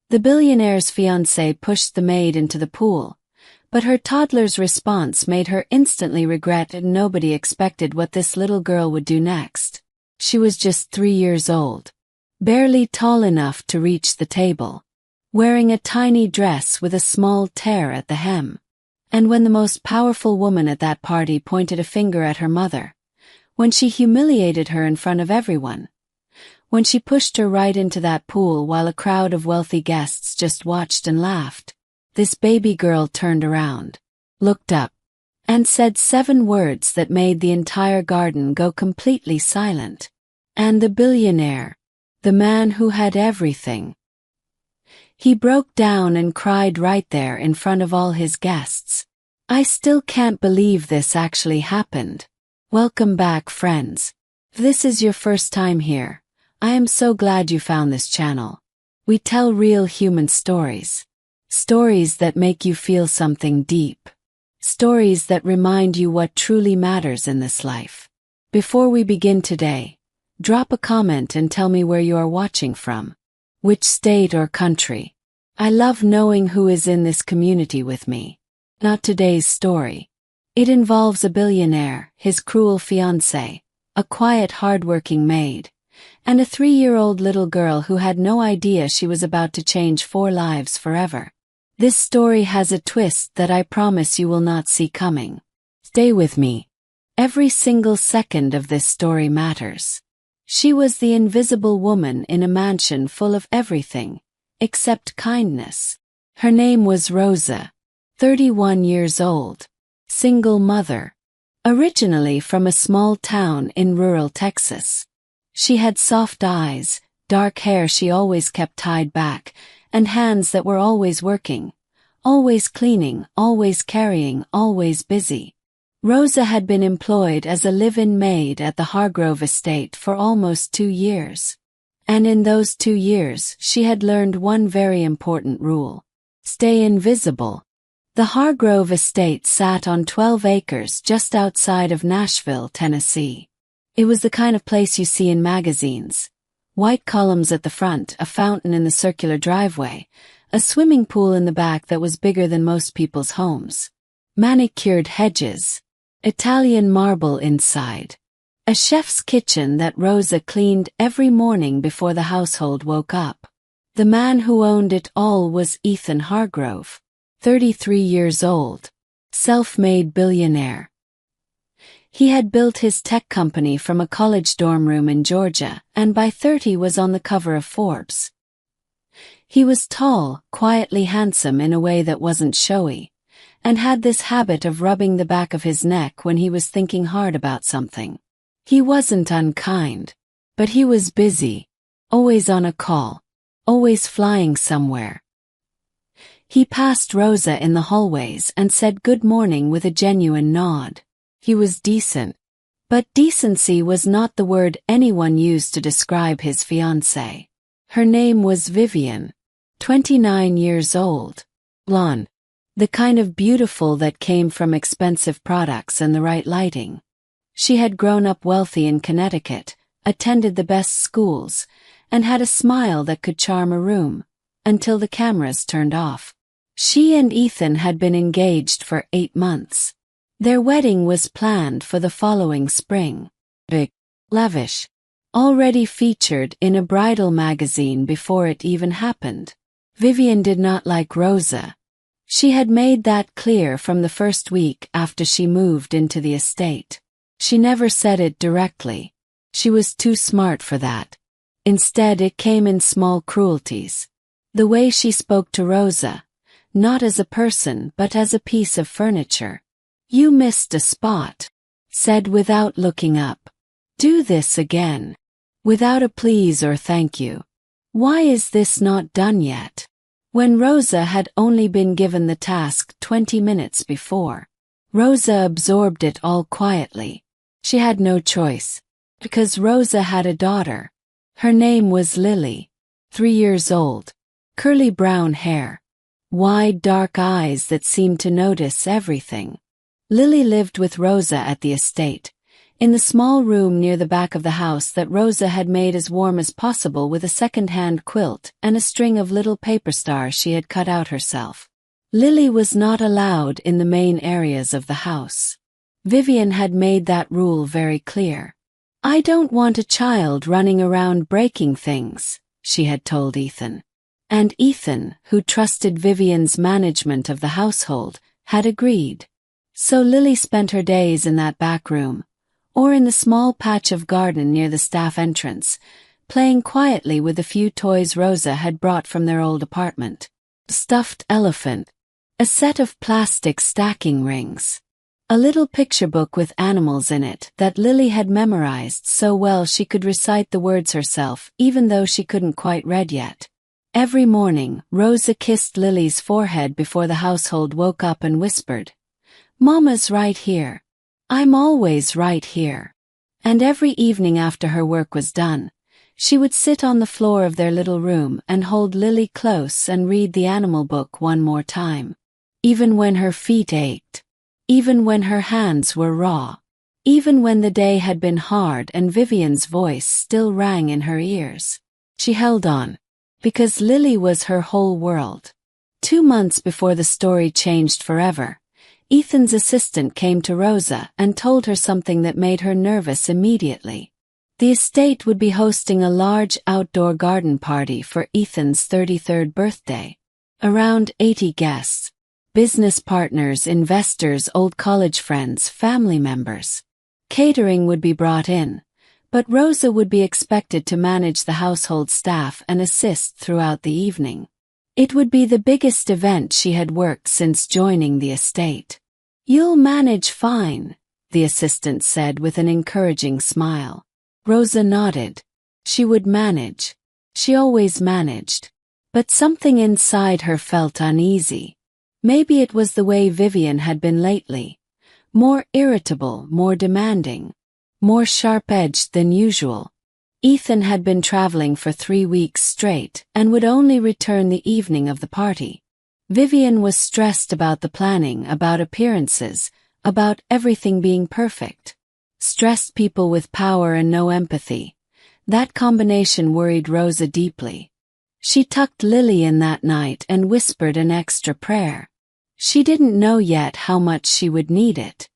The billionaire's fiancé pushed the maid into the pool, but her toddler's response made her instantly regret and nobody expected what this little girl would do next. She was just 3 years old, barely tall enough to reach the table, wearing a tiny dress with a small tear at the hem. And when the most powerful woman at that party pointed a finger at her mother, when she humiliated her in front of everyone, when she pushed her right into that pool while a crowd of wealthy guests just watched and laughed, this baby girl turned around, looked up, and said 7 words that made the entire garden go completely silent. And the billionaire, the man who had everything, he broke down and cried right there in front of all his guests. I still can't believe this actually happened. Welcome back, friends. If this is your first time here, I am so glad you found this channel. We tell real human stories. Stories that make you feel something deep. Stories that remind you what truly matters in this life. Before we begin today, drop a comment and tell me where you are watching from. Which state or country. I love knowing who is in this community with me. Not today's story. It involves a billionaire, his cruel fiancée, a quiet hardworking maid, and a 3-year-old little girl who had no idea she was about to change 4 lives forever. This story has a twist that I promise you will not see coming. Stay with me. Every single second of this story matters. She was the invisible woman in a mansion full of everything, except kindness. Her name was Rosa, 31 years old, single mother, originally from a small town in rural Texas. She had soft eyes, dark hair she always kept tied back, and hands that were always working, always cleaning, always carrying, always busy. Rosa had been employed as a live-in maid at the Hargrove estate for almost 2 years. And in those 2 years, she had learned one very important rule. Stay invisible. The Hargrove estate sat on 12 acres just outside of Nashville, Tennessee. It was the kind of place you see in magazines. White columns at the front, a fountain in the circular driveway, a swimming pool in the back that was bigger than most people's homes. Manicured hedges. Italian marble inside. A chef's kitchen that Rosa cleaned every morning before the household woke up. The man who owned it all was Ethan Hargrove, 33 years old, self-made billionaire. He had built his tech company from a college dorm room in Georgia, and by 30 was on the cover of Forbes. He was tall, quietly handsome in a way that wasn't showy, and had this habit of rubbing the back of his neck when he was thinking hard about something. He wasn't unkind, but he was busy, always on a call, always flying somewhere. He passed Rosa in the hallways and said good morning with a genuine nod. He was decent, but decency was not the word anyone used to describe his fiancée. Her name was Vivian, 29 years old, blonde, the kind of beautiful that came from expensive products and the right lighting. She had grown up wealthy in Connecticut, attended the best schools, and had a smile that could charm a room, until the cameras turned off. She and Ethan had been engaged for 8 months. Their wedding was planned for the following spring. Big, lavish, already featured in a bridal magazine before it even happened. Vivian did not like Rosa. She had made that clear from the first week after she moved into the estate. She never said it directly. She was too smart for that. Instead, it came in small cruelties. The way she spoke to Rosa, not as a person but as a piece of furniture. You missed a spot, said without looking up. Do this again. Without a please or thank you. Why is this not done yet? When Rosa had only been given the task 20 minutes before. Rosa absorbed it all quietly. She had no choice, because Rosa had a daughter. Her name was Lily, 3 years old, curly brown hair, wide dark eyes that seemed to notice everything. Lily lived with Rosa at the estate, in the small room near the back of the house that Rosa had made as warm as possible with a second-hand quilt and a string of little paper stars she had cut out herself. Lily was not allowed in the main areas of the house. Vivian had made that rule very clear. "I don't want a child running around breaking things," she had told Ethan. And Ethan, who trusted Vivian's management of the household, had agreed. So Lily spent her days in that back room, or in the small patch of garden near the staff entrance, playing quietly with the few toys Rosa had brought from their old apartment. A stuffed elephant, a set of plastic stacking rings, a little picture book with animals in it that Lily had memorized so well she could recite the words herself even though she couldn't quite read yet. Every morning, Rosa kissed Lily's forehead before the household woke up and whispered, "Mama's right here. I'm always right here." And every evening after her work was done, she would sit on the floor of their little room and hold Lily close and read the animal book one more time. Even when her feet ached, even when her hands were raw, even when the day had been hard and Vivian's voice still rang in her ears, she held on, because Lily was her whole world. 2 months before the story changed forever, Ethan's assistant came to Rosa and told her something that made her nervous immediately. The estate would be hosting a large outdoor garden party for Ethan's 33rd birthday. Around 80 guests. Business partners, investors, old college friends, family members. Catering would be brought in, but Rosa would be expected to manage the household staff and assist throughout the evening. It would be the biggest event she had worked since joining the estate. "You'll manage fine," the assistant said with an encouraging smile. Rosa nodded. She would manage. She always managed. But something inside her felt uneasy. Maybe it was the way Vivian had been lately. More irritable, more demanding, more sharp-edged than usual. Ethan had been traveling for 3 weeks straight and would only return the evening of the party. Vivian was stressed about the planning, about appearances, about everything being perfect. Stressed people with power and no empathy. That combination worried Rosa deeply. She tucked Lily in that night and whispered an extra prayer. She didn't know yet how much she would need it.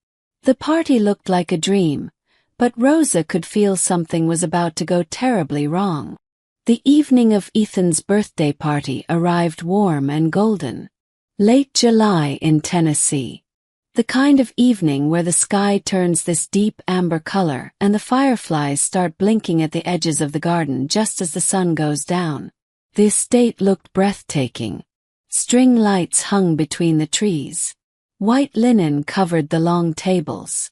The party looked like a dream, but Rosa could feel something was about to go terribly wrong. The evening of Ethan's birthday party arrived warm and golden. Late July in Tennessee. The kind of evening where the sky turns this deep amber color and the fireflies start blinking at the edges of the garden just as the sun goes down. The estate looked breathtaking. String lights hung between the trees. White linen covered the long tables.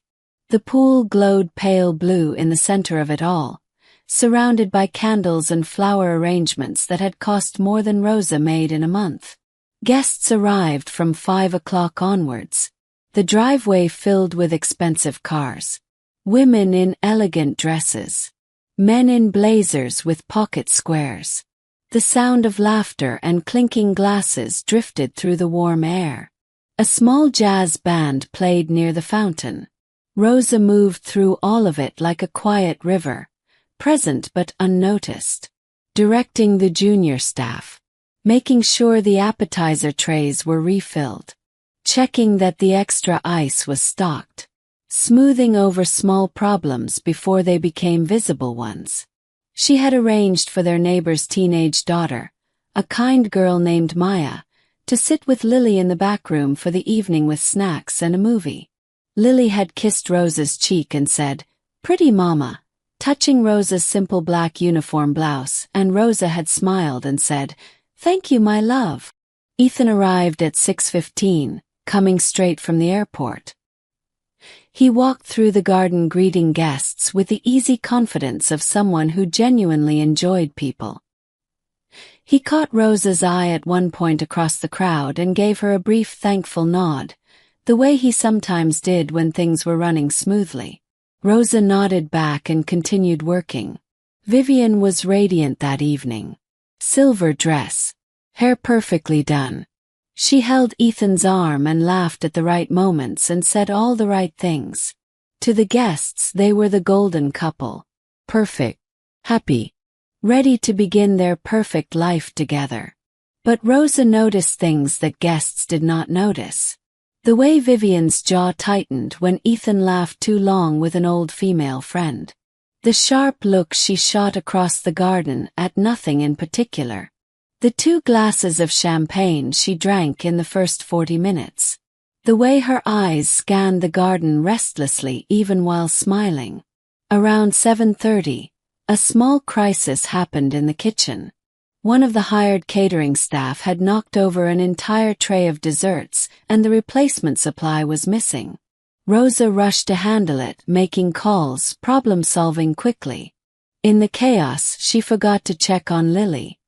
The pool glowed pale blue in the center of it all, surrounded by candles and flower arrangements that had cost more than Rosa made in a month. Guests arrived from 5 o'clock onwards. The driveway filled with expensive cars. Women in elegant dresses. Men in blazers with pocket squares. The sound of laughter and clinking glasses drifted through the warm air. A small jazz band played near the fountain. Rosa moved through all of it like a quiet river, present but unnoticed, directing the junior staff, making sure the appetizer trays were refilled, checking that the extra ice was stocked, smoothing over small problems before they became visible ones. She had arranged for their neighbor's teenage daughter, a kind girl named Maya, to sit with Lily in the back room for the evening with snacks and a movie. Lily had kissed Rosa's cheek and said, "Pretty mama," touching Rosa's simple black uniform blouse, and Rosa had smiled and said, "Thank you, my love." Ethan arrived at 6:15, coming straight from the airport. He walked through the garden greeting guests with the easy confidence of someone who genuinely enjoyed people. He caught Rosa's eye at one point across the crowd and gave her a brief thankful nod, the way he sometimes did when things were running smoothly. Rosa nodded back and continued working. Vivian was radiant that evening. Silver dress. Hair perfectly done. She held Ethan's arm and laughed at the right moments and said all the right things. To the guests, they were the golden couple. Perfect. Happy. Ready to begin their perfect life together. But Rosa noticed things that guests did not notice. The way Vivian's jaw tightened when Ethan laughed too long with an old female friend. The sharp look she shot across the garden at nothing in particular. The 2 glasses of champagne she drank in the first 40 minutes. The way her eyes scanned the garden restlessly even while smiling. Around 7:30, a small crisis happened in the kitchen. One of the hired catering staff had knocked over an entire tray of desserts and the replacement supply was missing. Rosa rushed to handle it, making calls, problem-solving quickly. In the chaos, she forgot to check on Lily.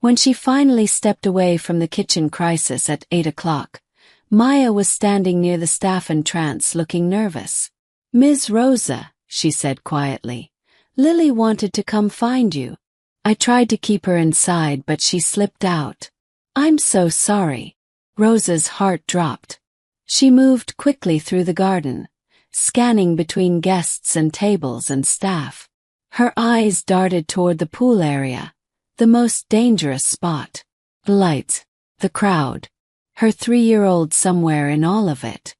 When she finally stepped away from the kitchen crisis at 8 o'clock, Maya was standing near the staff entrance looking nervous. "Ms. Rosa," she said quietly, "Lily wanted to come find you. I tried to keep her inside but she slipped out." "I'm so sorry." Rosa's heart dropped. She moved quickly through the garden, scanning between guests and tables and staff. Her eyes darted toward the pool area, the most dangerous spot. The lights, the crowd, her 3-year-old somewhere in all of it.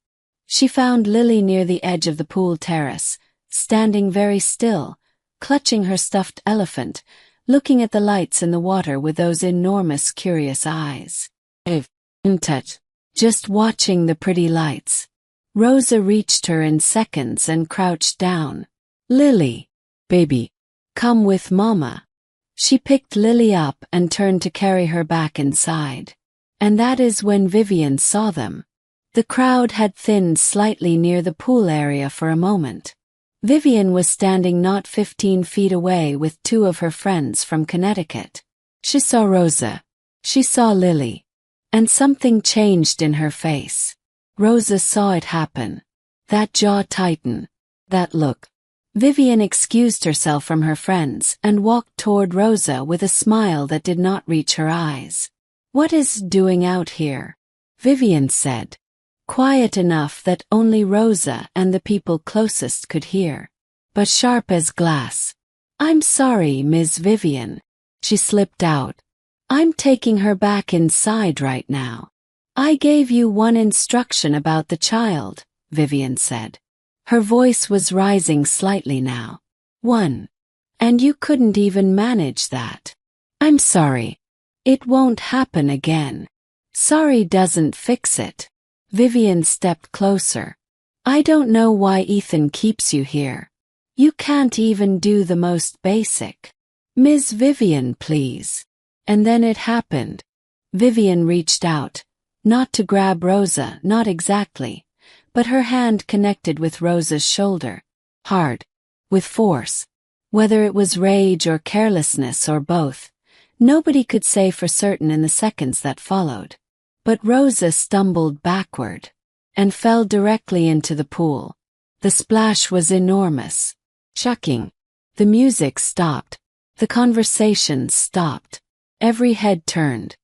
She found Lily near the edge of the pool terrace, standing very still, clutching her stuffed elephant, looking at the lights in the water with those enormous curious eyes. In touch. Just watching the pretty lights. Rosa reached her in seconds and crouched down. "Lily, baby, come with Mama." She picked Lily up and turned to carry her back inside. And that is when Vivian saw them. The crowd had thinned slightly near the pool area for a moment. Vivian was standing not 15 feet away with 2 of her friends from Connecticut. She saw Rosa. She saw Lily. And something changed in her face. Rosa saw it happen. That jaw tighten. That look. Vivian excused herself from her friends and walked toward Rosa with a smile that did not reach her eyes. "What is doing out here?" Vivian said. Quiet enough that only Rosa and the people closest could hear. But sharp as glass. "I'm sorry, Ms. Vivian." She slipped out. "I'm taking her back inside right now." "I gave you one instruction about the child," Vivian said. Her voice was rising slightly now. "One. And you couldn't even manage that." "I'm sorry. It won't happen again." "Sorry doesn't fix it." Vivian stepped closer. "I don't know why Ethan keeps you here. You can't even do the most basic." "Ms. Vivian, please." And then it happened. Vivian reached out, not to grab Rosa, not exactly, but her hand connected with Rosa's shoulder. Hard. With force. Whether it was rage or carelessness or both, nobody could say for certain in the seconds that followed. But Rosa stumbled backward and fell directly into the pool. The splash was enormous. Shocking. The music stopped. The conversation stopped. Every head turned.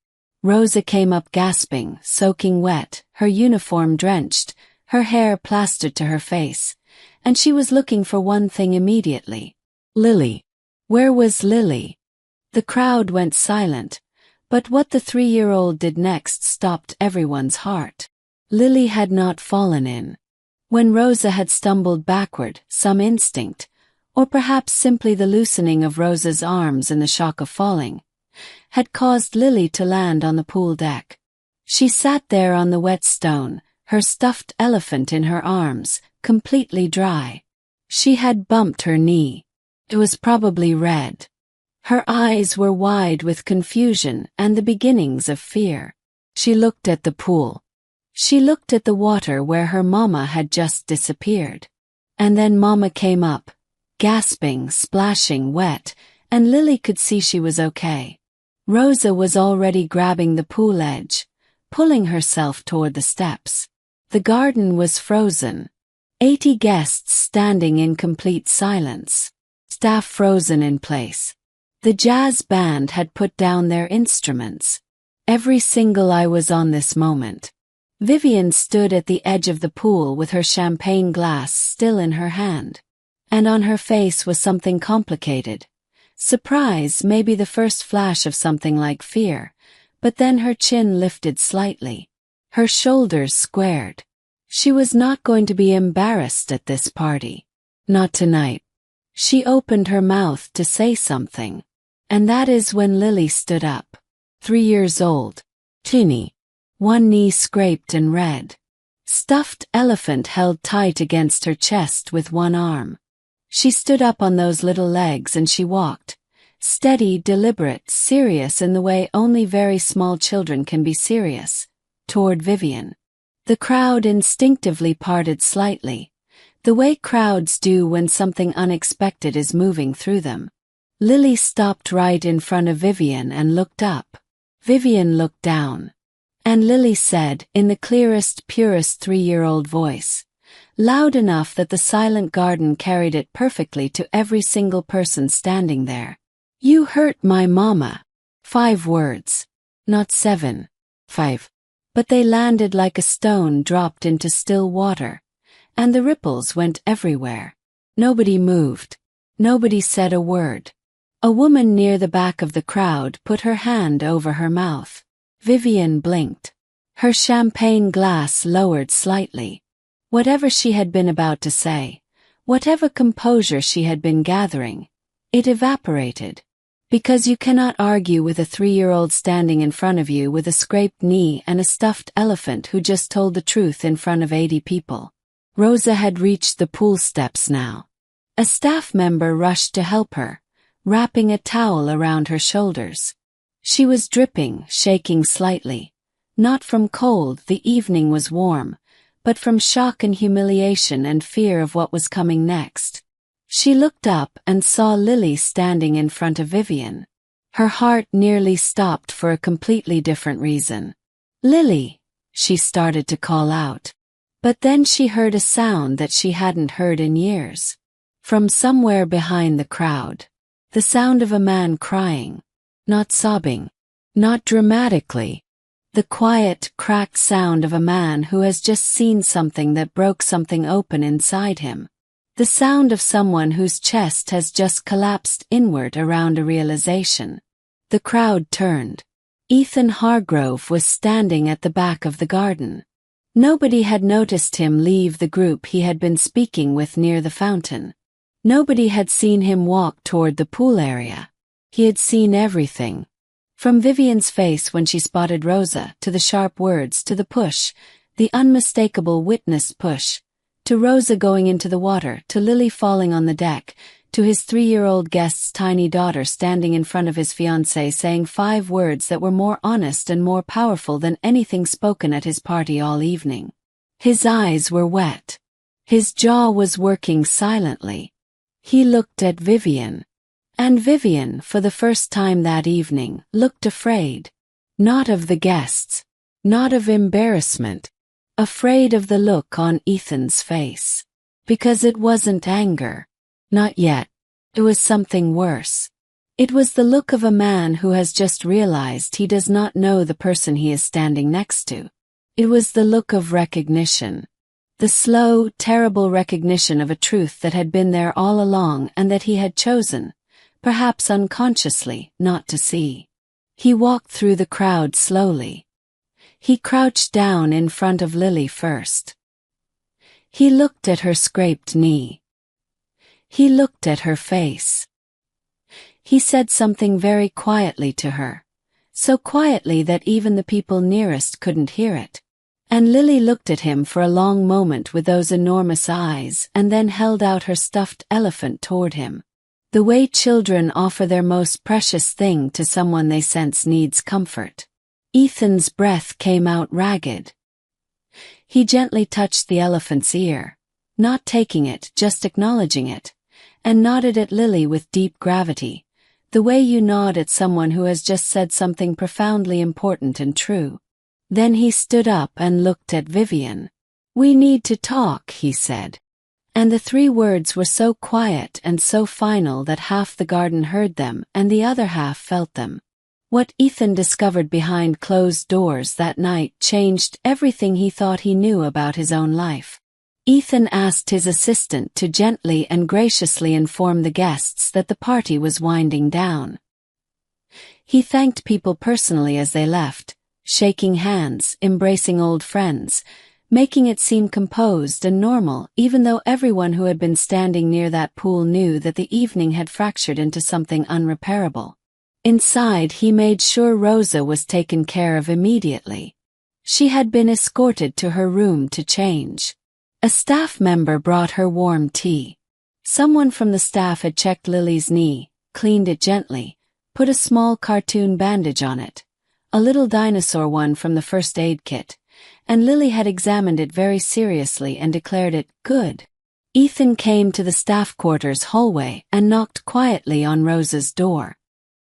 Rosa came up gasping, soaking wet, her uniform drenched, her hair plastered to her face, and she was looking for one thing immediately. Lily. Where was Lily? The crowd went silent, but what the 3-year-old did next stopped everyone's heart. Lily had not fallen in. When Rosa had stumbled backward, some instinct, or perhaps simply the loosening of Rosa's arms in the shock of falling, had caused Lily to land on the pool deck. She sat there on the wet stone, her stuffed elephant in her arms, completely dry. She had bumped her knee. It was probably red. Her eyes were wide with confusion and the beginnings of fear. She looked at the pool. She looked at the water where her mama had just disappeared. And then Mama came up, gasping, splashing, wet, and Lily could see she was okay. Rosa was already grabbing the pool edge, pulling herself toward the steps. The garden was frozen. 80 guests standing in complete silence. Staff frozen in place. The jazz band had put down their instruments. Every single eye was on this moment. Vivian stood at the edge of the pool with her champagne glass still in her hand. And on her face was something complicated. Surprise, maybe the first flash of something like fear, but then her chin lifted slightly. Her shoulders squared. She was not going to be embarrassed at this party. Not tonight. She opened her mouth to say something. And that is when Lily stood up. 3 years old. Teeny. One knee scraped and red. Stuffed elephant held tight against her chest with one arm. She stood up on those little legs and she walked. Steady, deliberate, serious in the way only very small children can be serious. Toward Vivian. The crowd instinctively parted slightly. The way crowds do when something unexpected is moving through them. Lily stopped right in front of Vivian and looked up. Vivian looked down. And Lily said, in the clearest, purest 3-year-old voice, loud enough that the silent garden carried it perfectly to every single person standing there. "You hurt my mama." 5 words. Not 7. 5. But they landed like a stone dropped into still water. And the ripples went everywhere. Nobody moved. Nobody said a word. A woman near the back of the crowd put her hand over her mouth. Vivian blinked. Her champagne glass lowered slightly. Whatever she had been about to say, whatever composure she had been gathering, it evaporated. Because you cannot argue with a 3-year-old standing in front of you with a scraped knee and a stuffed elephant who just told the truth in front of 80 people. Rosa had reached the pool steps now. A staff member rushed to help her, wrapping a towel around her shoulders. She was dripping, shaking slightly. Not from cold, the evening was warm, but from shock and humiliation and fear of what was coming next. She looked up and saw Lily standing in front of Vivian. Her heart nearly stopped for a completely different reason. "Lily," she started to call out. But then she heard a sound that she hadn't heard in years. From somewhere behind the crowd. The sound of a man crying. Not sobbing. Not dramatically. The quiet, cracked sound of a man who has just seen something that broke something open inside him. The sound of someone whose chest has just collapsed inward around a realization. The crowd turned. Ethan Hargrove was standing at the back of the garden. Nobody had noticed him leave the group he had been speaking with near the fountain. Nobody had seen him walk toward the pool area. He had seen everything. From Vivian's face when she spotted Rosa, to the sharp words, to the push, the unmistakable witnessed push, to Rosa going into the water, to Lily falling on the deck, to his 3-year-old guest's tiny daughter standing in front of his fiancée saying 5 words that were more honest and more powerful than anything spoken at his party all evening. His eyes were wet. His jaw was working silently. He looked at Vivian. And Vivian, for the first time that evening, looked afraid. Not of the guests. Not of embarrassment. Afraid of the look on Ethan's face. Because it wasn't anger. Not yet. It was something worse. It was the look of a man who has just realized he does not know the person he is standing next to. It was the look of recognition. The slow, terrible recognition of a truth that had been there all along and that he had chosen, perhaps unconsciously, not to see. He walked through the crowd slowly. He crouched down in front of Lily first. He looked at her scraped knee. He looked at her face. He said something very quietly to her, so quietly that even the people nearest couldn't hear it. And Lily looked at him for a long moment with those enormous eyes and then held out her stuffed elephant toward him. The way children offer their most precious thing to someone they sense needs comfort. Ethan's breath came out ragged. He gently touched the elephant's ear, not taking it, just acknowledging it, and nodded at Lily with deep gravity, the way you nod at someone who has just said something profoundly important and true. Then he stood up and looked at Vivian. "We need to talk," he said. And the 3 words were so quiet and so final that half the garden heard them and the other half felt them. What Ethan discovered behind closed doors that night changed everything he thought he knew about his own life. Ethan asked his assistant to gently and graciously inform the guests that the party was winding down. He thanked people personally as they left, shaking hands, embracing old friends, making it seem composed and normal even though everyone who had been standing near that pool knew that the evening had fractured into something unrepairable. Inside, he made sure Rosa was taken care of immediately. She had been escorted to her room to change. A staff member brought her warm tea. Someone from the staff had checked Lily's knee, cleaned it gently, put a small cartoon bandage on it, a little dinosaur one from the first aid kit, and Lily had examined it very seriously and declared it good. Ethan came to the staff quarters hallway and knocked quietly on Rosa's door.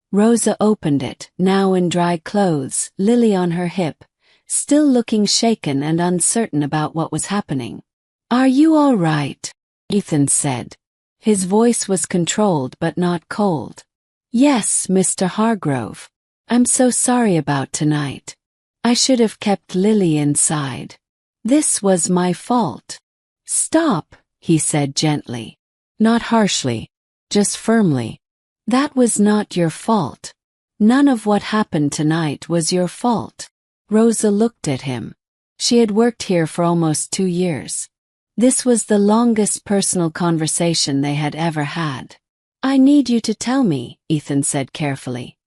Rosa opened it, now in dry clothes, Lily on her hip, still looking shaken and uncertain about what was happening. "Are you all right?" Ethan said. His voice was controlled but not cold. "Yes, Mr. Hargrove. I'm so sorry about tonight. I should have kept Lily inside. This was my fault." "Stop," he said gently. Not harshly, just firmly. "That was not your fault. None of what happened tonight was your fault." Rosa looked at him. She had worked here for almost 2 years. This was the longest personal conversation they had ever had. "I need you to tell me," Ethan said carefully.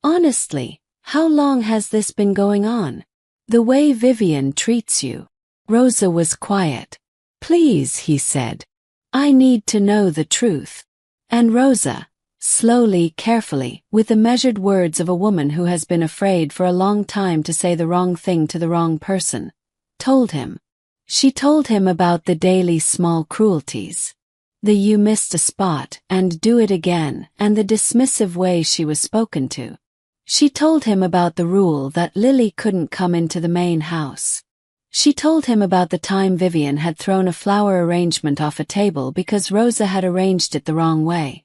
"Honestly, how long has this been going on? The way Vivian treats you." Rosa was quiet. "Please," he said. "I need to know the truth." And Rosa, slowly, carefully, with the measured words of a woman who has been afraid for a long time to say the wrong thing to the wrong person, told him. She told him about the daily small cruelties. The "you missed a spot" and "do it again" and the dismissive way she was spoken to. She told him about the rule that Lily couldn't come into the main house. She told him about the time Vivian had thrown a flower arrangement off a table because Rosa had arranged it the wrong way,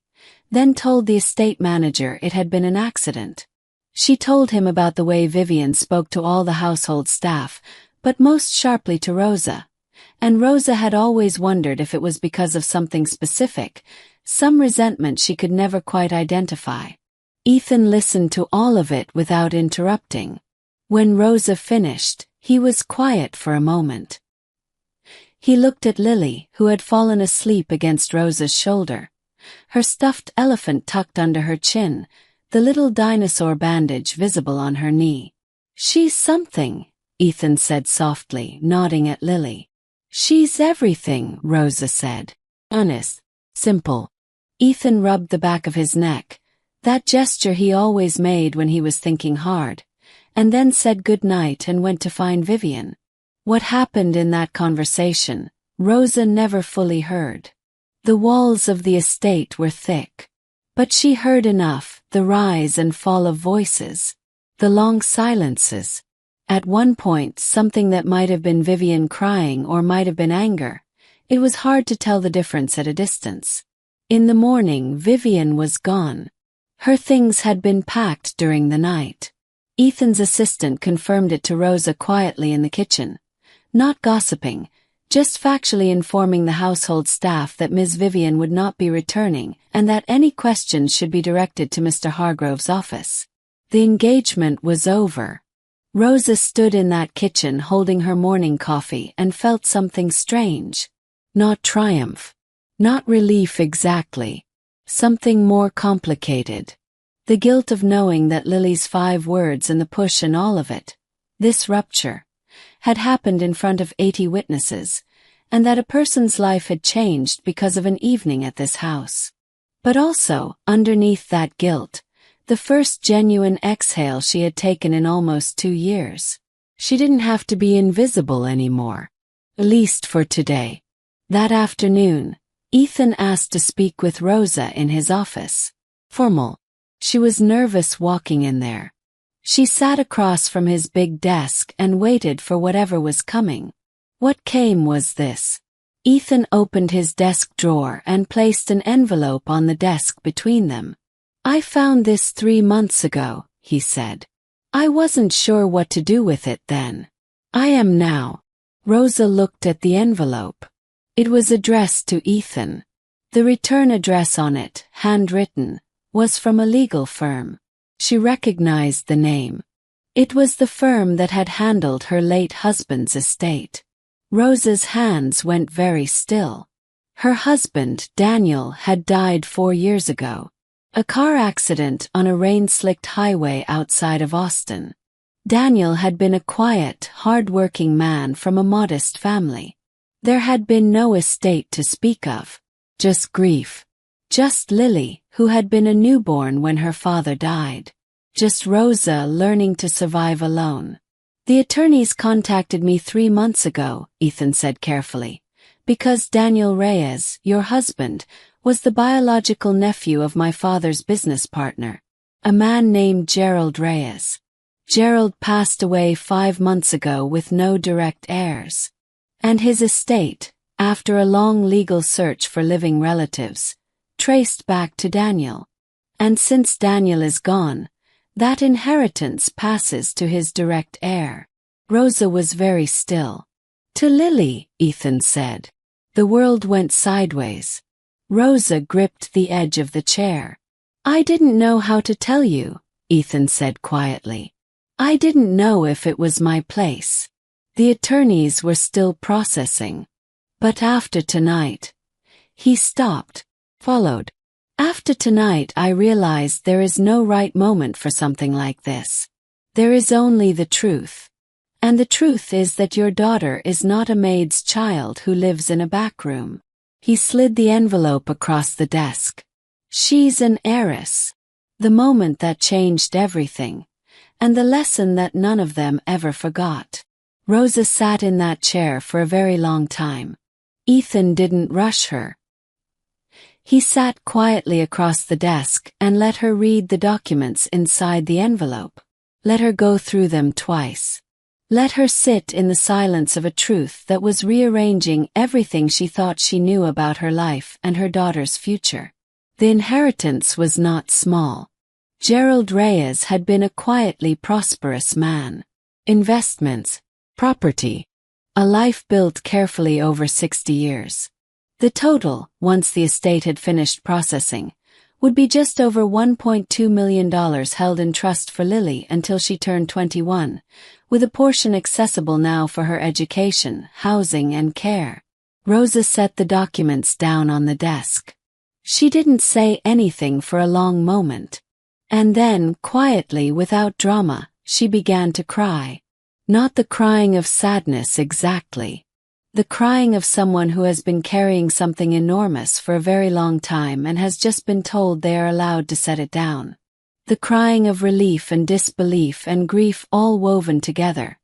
then told the estate manager it had been an accident. She told him about the way Vivian spoke to all the household staff, but most sharply to Rosa, and Rosa had always wondered if it was because of something specific, some resentment she could never quite identify. Ethan listened to all of it without interrupting. When Rosa finished, he was quiet for a moment. He looked at Lily, who had fallen asleep against Rosa's shoulder, her stuffed elephant tucked under her chin, the little dinosaur bandage visible on her knee. "She's something," Ethan said softly, nodding at Lily. "She's everything," Rosa said. "Honest. Simple." Ethan rubbed the back of his neck, that gesture he always made when he was thinking hard, and then said good night and went to find Vivian. What happened in that conversation, Rosa never fully heard. The walls of the estate were thick. But she heard enough, the rise and fall of voices, the long silences. At one point, something that might have been Vivian crying or might have been anger. It was hard to tell the difference at a distance. In the morning, Vivian was gone. Her things had been packed during the night. Ethan's assistant confirmed it to Rosa quietly in the kitchen, not gossiping, just factually informing the household staff that Ms. Vivian would not be returning and that any questions should be directed to Mr. Hargrove's office. The engagement was over. Rosa stood in that kitchen holding her morning coffee and felt something strange. Not triumph. Not relief exactly. Something more complicated. The guilt of knowing that Lily's 5 words and the push and all of it, this rupture, had happened in front of 80 witnesses, and that a person's life had changed because of an evening at this house. But also, underneath that guilt, the first genuine exhale she had taken in almost 2 years. She didn't have to be invisible anymore. At least for today. That afternoon, Ethan asked to speak with Rosa in his office. Formal. She was nervous walking in there. She sat across from his big desk and waited for whatever was coming. What came was this. Ethan opened his desk drawer and placed an envelope on the desk between them. "I found this 3 months ago," he said. I wasn't sure what to do with it then. I am now. Rosa looked at the envelope. It was addressed to Ethan. The return address on it, handwritten, was from a legal firm. She recognized the name. It was the firm that had handled her late husband's estate. Rosa's hands went very still. Her husband, Daniel, had died 4 years ago. A car accident on a rain-slicked highway outside of Austin. Daniel had been a quiet, hard-working man from a modest family. There had been no estate to speak of. Just grief. Just Lily, who had been a newborn when her father died. Just Rosa learning to survive alone. The attorneys contacted me 3 months ago, Ethan said carefully, because Daniel Reyes, your husband, was the biological nephew of my father's business partner, a man named Gerald Reyes. Gerald passed away 5 months ago with no direct heirs. And his estate, after a long legal search for living relatives, traced back to Daniel. And since Daniel is gone, that inheritance passes to his direct heir. Rosa was very still. To Lily, Ethan said. The world went sideways. Rosa gripped the edge of the chair. I didn't know how to tell you, Ethan said quietly. I didn't know if it was my place. The attorneys were still processing. But after tonight, he stopped, followed. After tonight I realized there is no right moment for something like this. There is only the truth. And the truth is that your daughter is not a maid's child who lives in a back room. He slid the envelope across the desk. She's an heiress. The moment that changed everything. And the lesson that none of them ever forgot. Rosa sat in that chair for a very long time. Ethan didn't rush her. He sat quietly across the desk and let her read the documents inside the envelope. Let her go through them twice. Let her sit in the silence of a truth that was rearranging everything she thought she knew about her life and her daughter's future. The inheritance was not small. Gerald Reyes had been a quietly prosperous man. Investments, property, a life built carefully over 60 years. The total, once the estate had finished processing, would be just over $1.2 million held in trust for Lily until she turned 21, with a portion accessible now for her education, housing and care. Rosa set the documents down on the desk. She didn't say anything for a long moment. And then, quietly, without drama, she began to cry. Not the crying of sadness exactly. The crying of someone who has been carrying something enormous for a very long time and has just been told they are allowed to set it down. The crying of relief and disbelief and grief all woven together.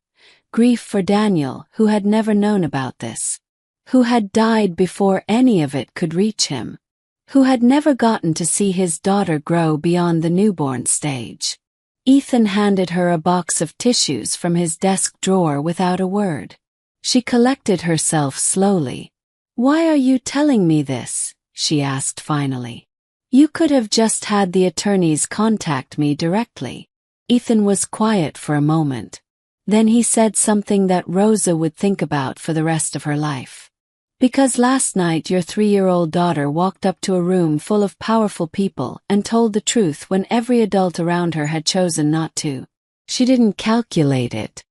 Grief for Daniel, who had never known about this. Who had died before any of it could reach him. Who had never gotten to see his daughter grow beyond the newborn stage. Ethan handed her a box of tissues from his desk drawer without a word. She collected herself slowly. Why are you telling me this? She asked finally. You could have just had the attorneys contact me directly. Ethan was quiet for a moment. Then he said something that Rosa would think about for the rest of her life. Because last night your 3-year-old daughter walked up to a room full of powerful people and told the truth when every adult around her had chosen not to. She didn't calculate it.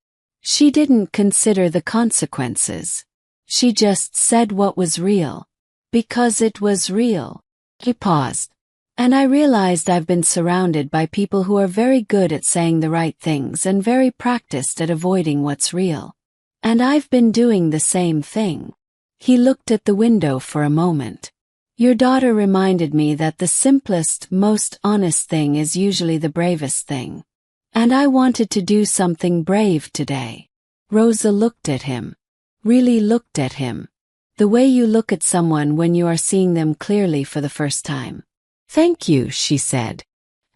She didn't consider the consequences. She just said what was real. Because it was real. He paused. And I realized I've been surrounded by people who are very good at saying the right things and very practiced at avoiding what's real. And I've been doing the same thing. He looked at the window for a moment. Your daughter reminded me that the simplest, most honest thing is usually the bravest thing. And I wanted to do something brave today. Rosa looked at him. Really looked at him. The way you look at someone when you are seeing them clearly for the first time. Thank you, she said.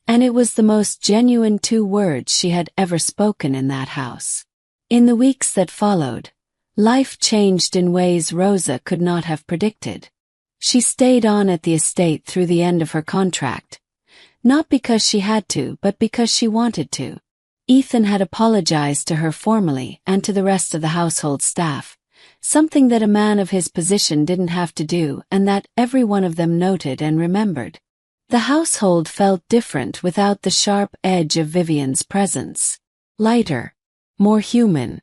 And it was the most genuine 2 words she had ever spoken in that house. In the weeks that followed, life changed in ways Rosa could not have predicted. She stayed on at the estate through the end of her contract. Not because she had to, but because she wanted to. Ethan had apologized to her formally and to the rest of the household staff, something that a man of his position didn't have to do and that every one of them noted and remembered. The household felt different without the sharp edge of Vivian's presence. Lighter, more human.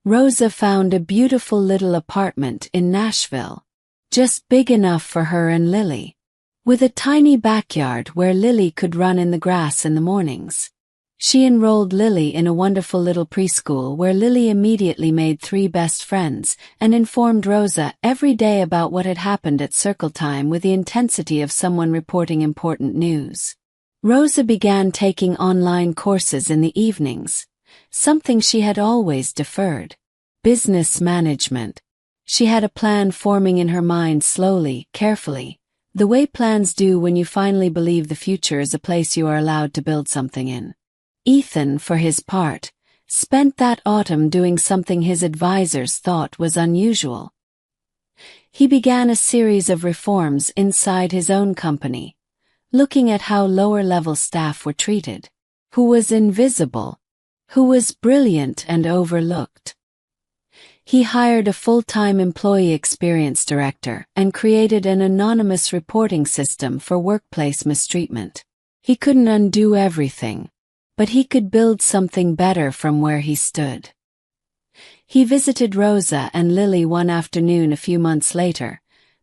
Rosa found a beautiful little apartment in Nashville, just big enough for her and Lily, with a tiny backyard where Lily could run in the grass in the mornings. She enrolled Lily in a wonderful little preschool where Lily immediately made 3 best friends and informed Rosa every day about what had happened at circle time with the intensity of someone reporting important news. Rosa began taking online courses in the evenings, something she had always deferred. Business management. She had a plan forming in her mind slowly, carefully, the way plans do when you finally believe the future is a place you are allowed to build something in. Ethan, for his part, spent that autumn doing something his advisors thought was unusual. He began a series of reforms inside his own company, looking at how lower-level staff were treated, who was invisible, who was brilliant and overlooked. He hired a full-time employee experience director and created an anonymous reporting system for workplace mistreatment. He couldn't undo everything, but he could build something better from where he stood. He visited Rosa and Lily one afternoon a few months later,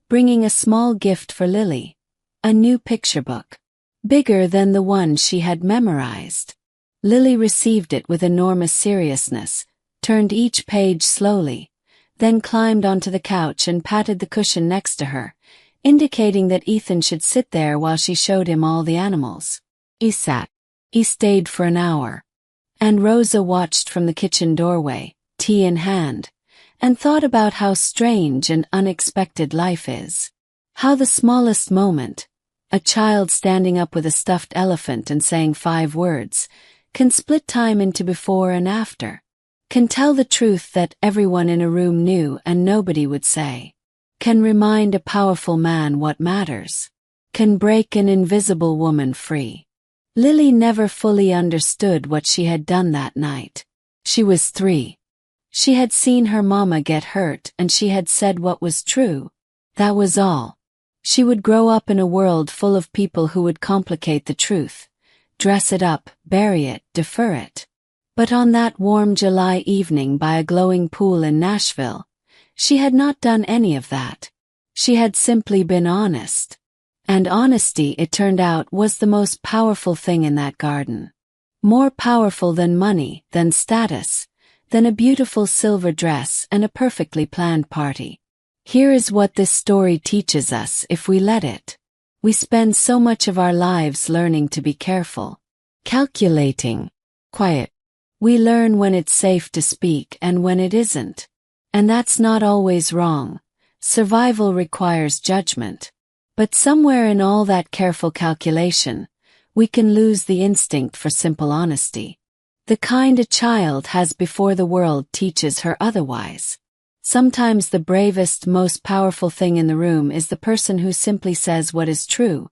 bringing a small gift for Lily, a new picture book, bigger than the one she had memorized. Lily received it with enormous seriousness, turned each page slowly, then climbed onto the couch and patted the cushion next to her, indicating that Ethan should sit there while she showed him all the animals. He sat. He stayed for an hour. And Rosa watched from the kitchen doorway, tea in hand, and thought about how strange and unexpected life is. How the smallest moment, a child standing up with a stuffed elephant and saying 5 words, can split time into before and after. Can tell the truth that everyone in a room knew and nobody would say. Can remind a powerful man what matters. Can break an invisible woman free. Lily never fully understood what she had done that night. She was 3. She had seen her mama get hurt and she had said what was true. That was all. She would grow up in a world full of people who would complicate the truth, dress it up, bury it, defer it. But on that warm July evening by a glowing pool in Nashville, she had not done any of that. She had simply been honest. And honesty, it turned out, was the most powerful thing in that garden. More powerful than money, than status, than a beautiful silver dress and a perfectly planned party. Here is what this story teaches us if we let it. We spend so much of our lives learning to be careful, calculating, quiet. We learn when it's safe to speak and when it isn't. And that's not always wrong. Survival requires judgment. But somewhere in all that careful calculation, we can lose the instinct for simple honesty. The kind a child has before the world teaches her otherwise. Sometimes the bravest, most powerful thing in the room is the person who simply says what is true,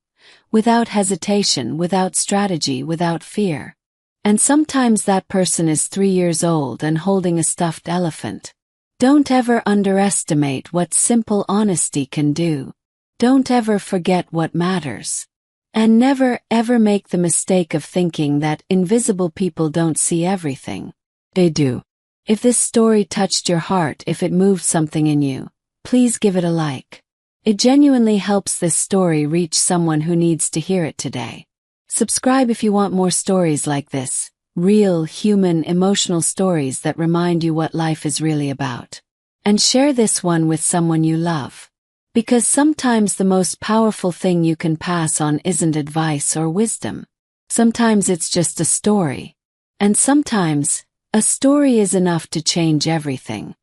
without hesitation, without strategy, without fear. And sometimes that person is 3 years old and holding a stuffed elephant. Don't ever underestimate what simple honesty can do. Don't ever forget what matters. And never ever make the mistake of thinking that invisible people don't see everything. They do. If this story touched your heart, if it moved something in you, please give it a like. It genuinely helps this story reach someone who needs to hear it today. Subscribe if you want more stories like this, real, human, emotional stories that remind you what life is really about. And share this one with someone you love. Because sometimes the most powerful thing you can pass on isn't advice or wisdom. Sometimes it's just a story. And sometimes, a story is enough to change everything.